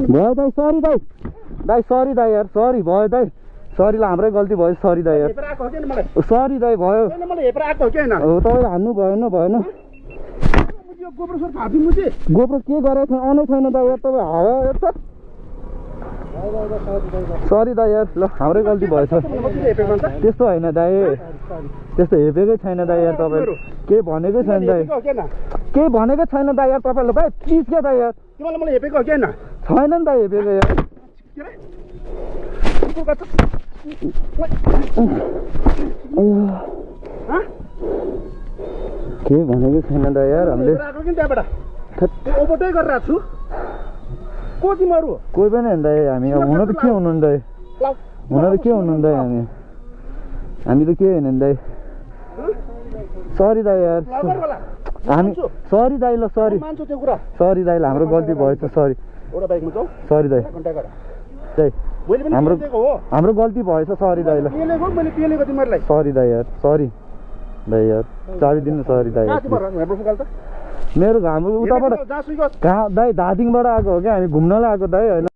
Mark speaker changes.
Speaker 1: भयो दाइ सरी दाइ दाइ सरी दाइ यार सरी भयो दाइ सरी ल हाम्रै गल्ती भयो सरी दाइ यार सरी दाइ भयो तपाईँले हान्नु भएन गोप्रो के गरेको छैन अनै छैन दाइ यार तपाईँ हावा सरी दाइ यार ल हाम्रै गल्ती भएछ त्यस्तो होइन दाइ त्यस्तो हेपेकै छैन दाइ यार तपाईँ केही भनेकै छैन दाइ केही भनेकै छैन दाइ यार तपाईँले भाइ प्लिज क्या दाइ यार
Speaker 2: तिमीले मलाई हेपेको छैन
Speaker 1: नि दाइ हेपेको यार के भनेको छैन दाइ यार हामीले
Speaker 2: ओभरटेक गरिरहेको छु को तिमीहरू
Speaker 1: कोही पनि होइन दाइ हामी अब हुन त के हुनु नि दाइ हुन त के हुनु नि दाइ हामी त के होइन नि दाइ सरी दाइ यार हामी सरी दाइ ल सरी सरी दाइ ल हाम्रो गल्ती भएछ सरी सरी दाइ दाइ हाम्रो गल्ती भएछ सरी दाइ ल सरी दाइ यार सरी दाइ यार चाबी दिनु सरी दाइ मेरो हाम्रो उताबाट दाइ धादिङबाट आएको हो क्या हामी घुम्नलाई आएको दाइ होइन